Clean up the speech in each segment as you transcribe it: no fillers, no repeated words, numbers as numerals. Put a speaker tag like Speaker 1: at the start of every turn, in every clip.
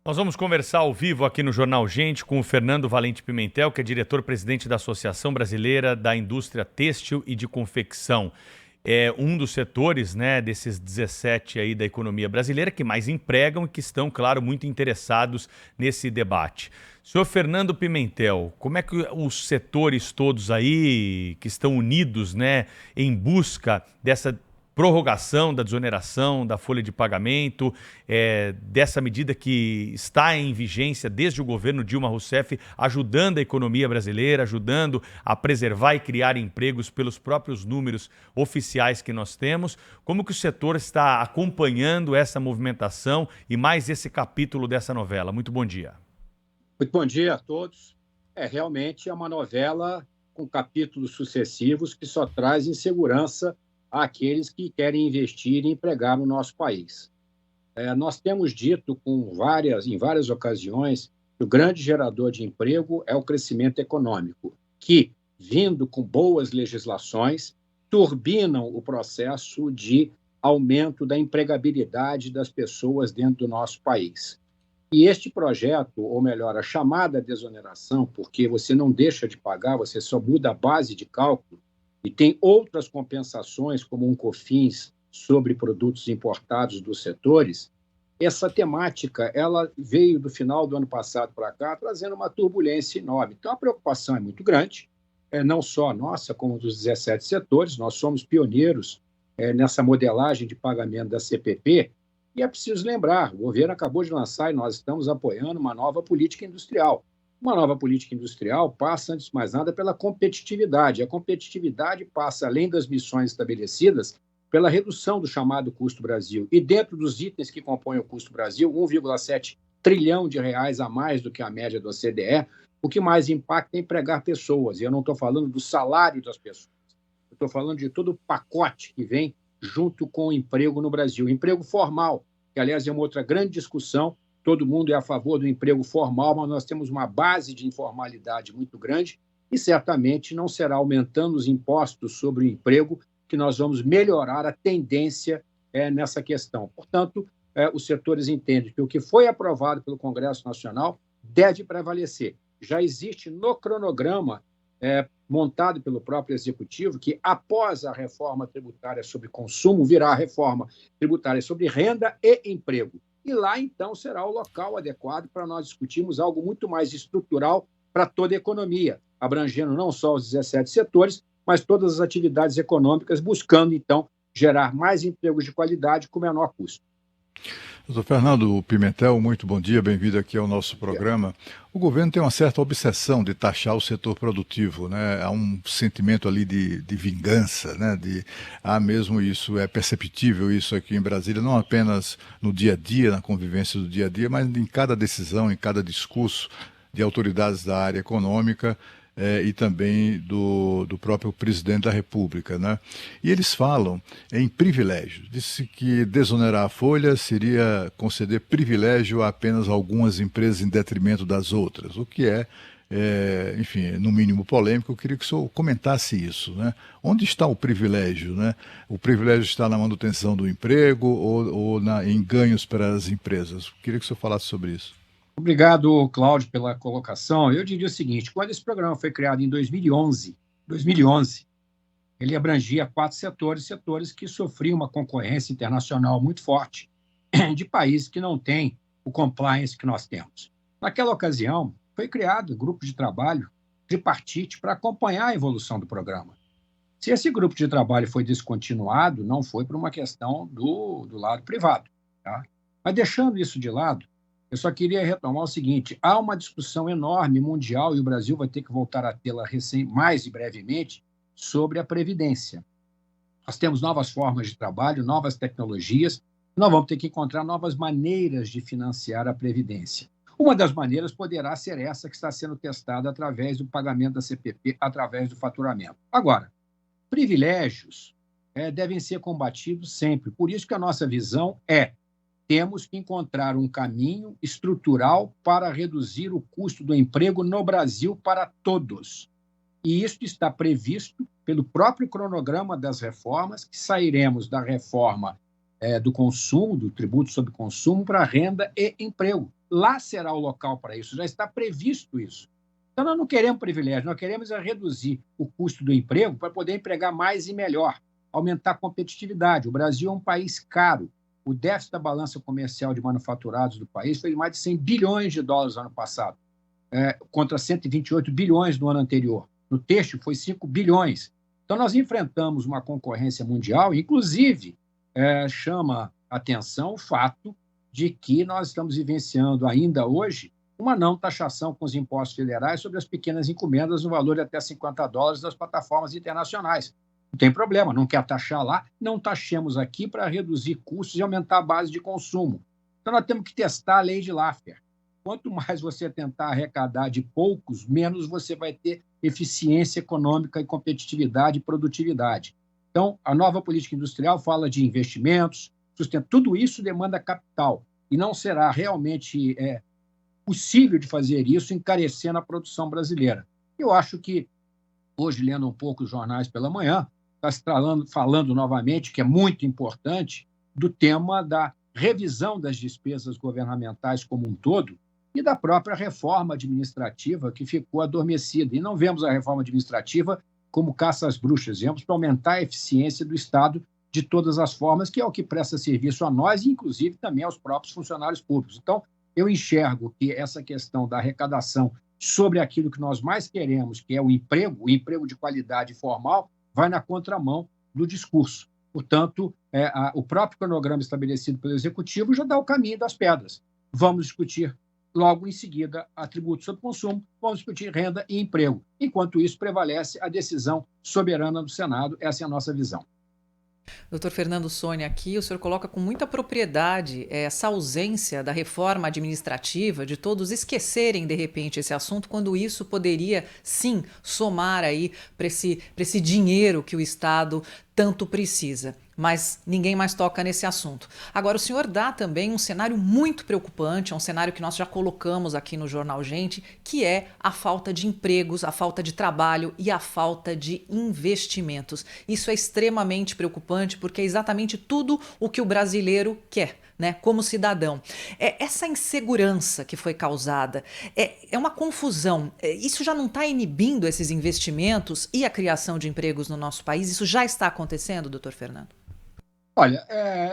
Speaker 1: Nós vamos conversar ao vivo aqui no Jornal Gente com o Fernando Valente Pimentel, que é diretor-presidente da Associação Brasileira da Indústria Têxtil e de Confecção. É um dos setores, né, desses 17 aí da economia brasileira que mais empregam e que estão, claro, muito interessados nesse debate. Senhor Fernando Pimentel, como é que os setores todos aí que estão unidos, né, em busca dessa prorrogação da desoneração da folha de pagamento, dessa medida que está em vigência desde o governo Dilma Rousseff, ajudando a economia brasileira, ajudando a preservar e criar empregos pelos próprios números oficiais que nós temos. Como que o setor está acompanhando essa movimentação e mais esse capítulo dessa novela? Muito bom dia.
Speaker 2: Muito bom dia a todos. Realmente é uma novela com capítulos sucessivos que só traz insegurança àqueles que querem investir e empregar no nosso país. Nós temos dito em várias ocasiões que o grande gerador de emprego é o crescimento econômico, que, vindo com boas legislações, turbinam o processo de aumento da empregabilidade das pessoas dentro do nosso país. E este projeto, ou melhor, a chamada desoneração, porque você não deixa de pagar, você só muda a base de cálculo, e tem outras compensações, como um COFINS sobre produtos importados dos setores. Essa temática ela veio do final do ano passado para cá, trazendo uma turbulência enorme. Então, a preocupação é muito grande, não só nossa, como dos 17 setores. Nós somos pioneiros nessa modelagem de pagamento da CPP, e é preciso lembrar, o governo acabou de lançar e nós estamos apoiando uma nova política industrial. Uma nova política industrial passa, antes de mais nada, pela competitividade. A competitividade passa, além das missões estabelecidas, pela redução do chamado custo Brasil. E dentro dos itens que compõem o custo Brasil, 1,7 trilhão de reais a mais do que a média do OCDE, o que mais impacta é empregar pessoas. E eu não estou falando do salário das pessoas. Eu estou falando de todo o pacote que vem junto com o emprego no Brasil. Emprego formal, que, aliás, é uma outra grande discussão. Todo mundo é a favor do emprego formal, mas nós temos uma base de informalidade muito grande e certamente não será aumentando os impostos sobre o emprego que nós vamos melhorar a tendência nessa questão. Portanto, os setores entendem que o que foi aprovado pelo Congresso Nacional deve prevalecer. Já existe no cronograma montado pelo próprio Executivo, que após a reforma tributária sobre consumo, virá a reforma tributária sobre renda e emprego. E lá, então, será o local adequado para nós discutirmos algo muito mais estrutural para toda a economia, abrangendo não só os 17 setores, mas todas as atividades econômicas, buscando, então, gerar mais empregos de qualidade com menor custo.
Speaker 3: Doutor Fernando Pimentel, muito bom dia, bem-vindo aqui ao nosso programa. O governo tem uma certa obsessão de taxar o setor produtivo, né? Há um sentimento ali de vingança, né? Mesmo isso, é perceptível isso aqui em Brasília, não apenas no dia a dia, na convivência do dia a dia, mas em cada decisão, em cada discurso de autoridades da área econômica, e também do próprio presidente da República, né? E eles falam em privilégios. Disse que desonerar a folha seria conceder privilégio a apenas algumas empresas em detrimento das outras, o que enfim, no mínimo polêmico. Eu queria que o senhor comentasse isso, né? Onde está o privilégio, né? O privilégio está na manutenção do emprego ou em ganhos para as empresas? Eu queria que o senhor falasse sobre isso.
Speaker 2: Obrigado, Cláudio, pela colocação. Eu diria o seguinte: quando esse programa foi criado em 2011, ele abrangia 4 setores que sofriam uma concorrência internacional muito forte de países que não têm o compliance que nós temos. Naquela ocasião, foi criado um grupo de trabalho tripartite para acompanhar a evolução do programa. Se esse grupo de trabalho foi descontinuado, não foi por uma questão do lado privado, tá? Mas deixando isso de lado, eu só queria retomar o seguinte: há uma discussão enorme mundial, e o Brasil vai ter que voltar a tê-la mais brevemente, sobre a Previdência. Nós temos novas formas de trabalho, novas tecnologias, nós vamos ter que encontrar novas maneiras de financiar a Previdência. Uma das maneiras poderá ser essa que está sendo testada através do pagamento da CPP, através do faturamento. Agora, privilégios devem ser combatidos sempre. Por isso que a nossa visão temos que encontrar um caminho estrutural para reduzir o custo do emprego no Brasil para todos. E isso está previsto pelo próprio cronograma das reformas, que sairemos da reforma do consumo, do tributo sobre consumo, para renda e emprego. lá será o local para isso, já está previsto isso. Então, nós não queremos privilégio, nós queremos reduzir o custo do emprego para poder empregar mais e melhor, aumentar a competitividade. O Brasil é um país caro. O déficit da balança comercial de manufaturados do país foi de mais de 100 bilhões de dólares no ano passado, contra 128 bilhões no ano anterior. No têxtil, foi 5 bilhões. Então, nós enfrentamos uma concorrência mundial, inclusive chama atenção o fato de que nós estamos vivenciando ainda hoje uma não taxação com os impostos federais sobre as pequenas encomendas no valor de até $50 das plataformas internacionais. Não tem problema, não quer taxar lá, não taxemos aqui para reduzir custos e aumentar a base de consumo. Então, nós temos que testar a lei de Laffer. Quanto mais você tentar arrecadar de poucos, menos você vai ter eficiência econômica e competitividade e produtividade. Então, a nova política industrial fala de investimentos, sustento. Tudo isso demanda capital e não será realmente possível de fazer isso encarecendo a produção brasileira. Eu acho que, hoje, lendo um pouco os jornais pela manhã, está se falando novamente, que é muito importante, do tema da revisão das despesas governamentais como um todo e da própria reforma administrativa que ficou adormecida. E não vemos a reforma administrativa como caça às bruxas, vemos para aumentar a eficiência do Estado de todas as formas, que é o que presta serviço a nós e, inclusive, também aos próprios funcionários públicos. Então, eu enxergo que essa questão da arrecadação sobre aquilo que nós mais queremos, que é o emprego de qualidade formal, vai na contramão do discurso. Portanto, o próprio cronograma estabelecido pelo Executivo já dá o caminho das pedras. Vamos discutir logo em seguida atributos sobre consumo, vamos discutir renda e emprego. Enquanto isso, prevalece a decisão soberana do Senado. Essa é a nossa visão.
Speaker 4: Doutor Fernando Sônia, aqui o senhor coloca com muita propriedade essa ausência da reforma administrativa, de todos esquecerem de repente esse assunto, quando isso poderia sim somar aí para esse dinheiro que o Estado tanto precisa. Mas ninguém mais toca nesse assunto. Agora, o senhor dá também um cenário muito preocupante, é um cenário que nós já colocamos aqui no Jornal Gente, que é a falta de empregos, a falta de trabalho e a falta de investimentos. Isso é extremamente preocupante porque é exatamente tudo o que o brasileiro quer, né, como cidadão. Essa insegurança que foi causada é uma confusão. Isso já não está inibindo esses investimentos e a criação de empregos no nosso país? Isso já está acontecendo, doutor Fernando?
Speaker 2: Olha,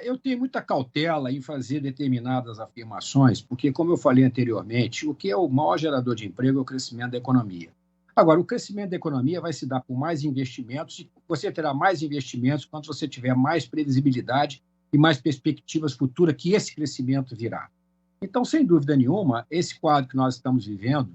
Speaker 2: eu tenho muita cautela em fazer determinadas afirmações, porque, como eu falei anteriormente, o que é o maior gerador de emprego é o crescimento da economia. Agora, o crescimento da economia vai se dar por mais investimentos, e você terá mais investimentos quando você tiver mais previsibilidade e mais perspectivas futuras que esse crescimento virá. Então, sem dúvida nenhuma, esse quadro que nós estamos vivendo,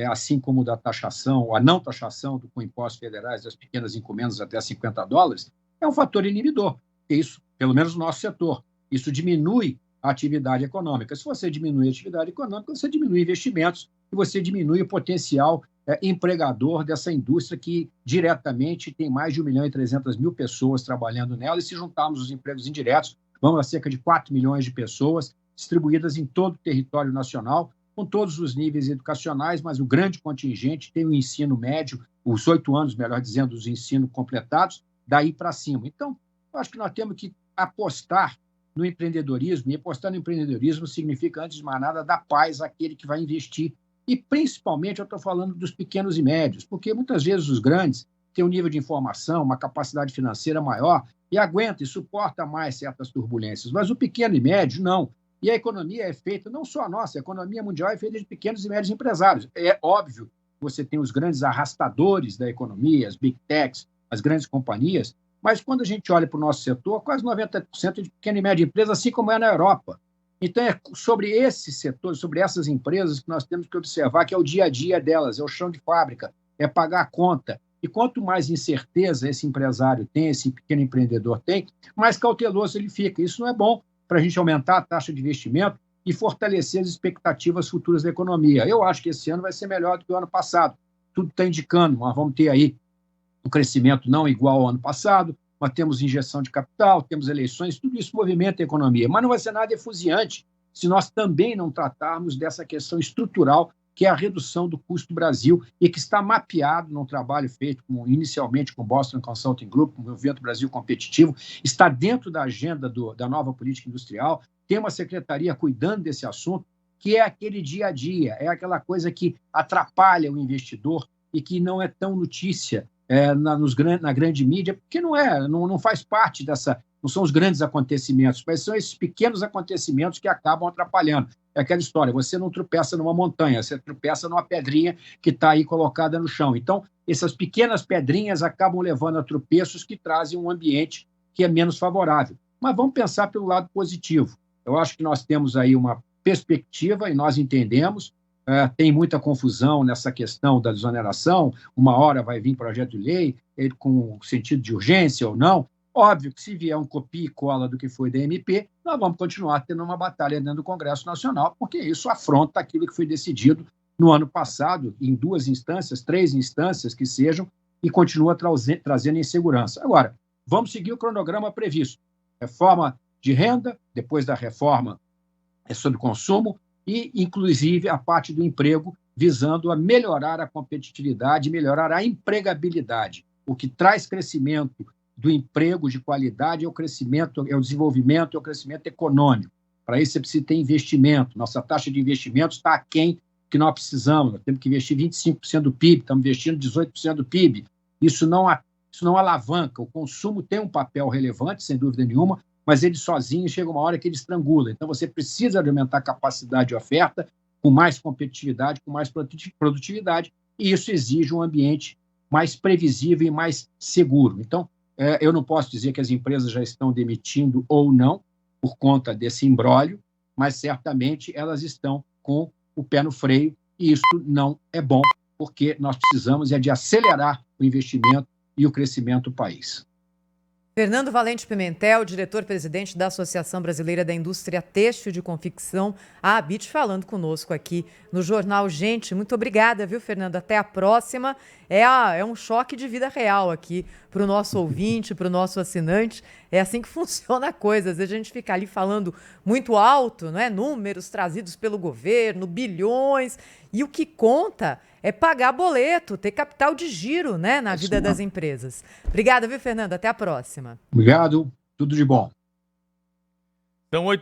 Speaker 2: assim como o da taxação, ou a não taxação com impostos federais das pequenas encomendas até $50, é um fator inibidor. Isso, pelo menos no nosso setor, isso diminui a atividade econômica. Se você diminui a atividade econômica, você diminui investimentos e você diminui o potencial empregador dessa indústria que diretamente tem mais de 1.300.000 pessoas trabalhando nela, e se juntarmos os empregos indiretos, vamos a cerca de 4 milhões de pessoas distribuídas em todo o território nacional, com todos os níveis educacionais, mas o grande contingente tem o ensino médio, os 8 anos, melhor dizendo, os ensinos completados, daí para cima. Então, eu acho que nós temos que apostar no empreendedorismo, e apostar no empreendedorismo significa, antes de mais nada, dar paz àquele que vai investir. E, principalmente, eu estou falando dos pequenos e médios, porque muitas vezes os grandes têm um nível de informação, uma capacidade financeira maior e aguenta e suporta mais certas turbulências, mas o pequeno e médio não. E a economia é feita, não só a nossa, a economia mundial é feita de pequenos e médios empresários. É óbvio que você tem os grandes arrastadores da economia, as big techs, as grandes companhias, mas quando a gente olha para o nosso setor, quase 90% de pequena e média empresa, assim como é na Europa. Então, é sobre esse setor, sobre essas empresas que nós temos que observar que é o dia a dia delas, é o chão de fábrica, é pagar a conta. E quanto mais incerteza esse empresário tem, esse pequeno empreendedor tem, mais cauteloso ele fica. Isso não é bom para a gente aumentar a taxa de investimento e fortalecer as expectativas futuras da economia. Eu acho que esse ano vai ser melhor do que o ano passado. Tudo está indicando, nós vamos ter aí um crescimento não igual ao ano passado, mas temos injeção de capital, temos eleições, tudo isso movimenta a economia. Mas não vai ser nada efusiante se nós também não tratarmos dessa questão estrutural, que é a redução do custo do Brasil e que está mapeado num trabalho feito inicialmente com o Boston Consulting Group, com o Movimento Brasil Competitivo, está dentro da agenda da nova política industrial, tem uma secretaria cuidando desse assunto, que é aquele dia a dia, é aquela coisa que atrapalha o investidor e que não é tão notícia na grande mídia, porque não faz parte não são os grandes acontecimentos, mas são esses pequenos acontecimentos que acabam atrapalhando. É aquela história, você não tropeça numa montanha, você tropeça numa pedrinha que está aí colocada no chão. Então, essas pequenas pedrinhas acabam levando a tropeços que trazem um ambiente que é menos favorável. Mas vamos pensar pelo lado positivo. Eu acho que nós temos aí uma perspectiva e nós entendemos. Tem muita confusão nessa questão da desoneração. Uma hora vai vir projeto de lei com sentido de urgência ou não. Óbvio que se vier um copia e cola do que foi da MP, nós vamos continuar tendo uma batalha dentro do Congresso Nacional, porque isso afronta aquilo que foi decidido no ano passado, em 2 instâncias, 3 instâncias que sejam, e continua trazendo insegurança. Agora, vamos seguir o cronograma previsto. Reforma de renda, depois da reforma sobre consumo, e, inclusive, a parte do emprego, visando a melhorar a competitividade, melhorar a empregabilidade. O que traz crescimento do emprego de qualidade é o crescimento, é o desenvolvimento, é o crescimento econômico. Para isso, você precisa ter investimento. Nossa taxa de investimento está aquém que nós precisamos. Nós temos que investir 25% do PIB, estamos investindo 18% do PIB. Isso não alavanca. O consumo tem um papel relevante, sem dúvida nenhuma, mas ele sozinho chega uma hora que ele estrangula. Então, você precisa aumentar a capacidade de oferta com mais competitividade, com mais produtividade, e isso exige um ambiente mais previsível e mais seguro. Então, eu não posso dizer que as empresas já estão demitindo ou não por conta desse imbróglio, mas certamente elas estão com o pé no freio, e isso não é bom, porque nós precisamos de acelerar o investimento e o crescimento do país.
Speaker 4: Fernando Valente Pimentel, diretor-presidente da Associação Brasileira da Indústria Têxtil de Confecção, a ABIT, falando conosco aqui no Jornal Gente. Muito obrigada, viu, Fernando? Até a próxima. É um choque de vida real aqui para o nosso ouvinte, para o nosso assinante. É assim que funciona a coisa. Às vezes a gente fica ali falando muito alto, não é? Números trazidos pelo governo, bilhões. E o que conta é pagar boleto, ter capital de giro, né, na vida das empresas. Obrigada, viu, Fernando? Até a próxima.
Speaker 2: Obrigado. Tudo de bom.
Speaker 1: São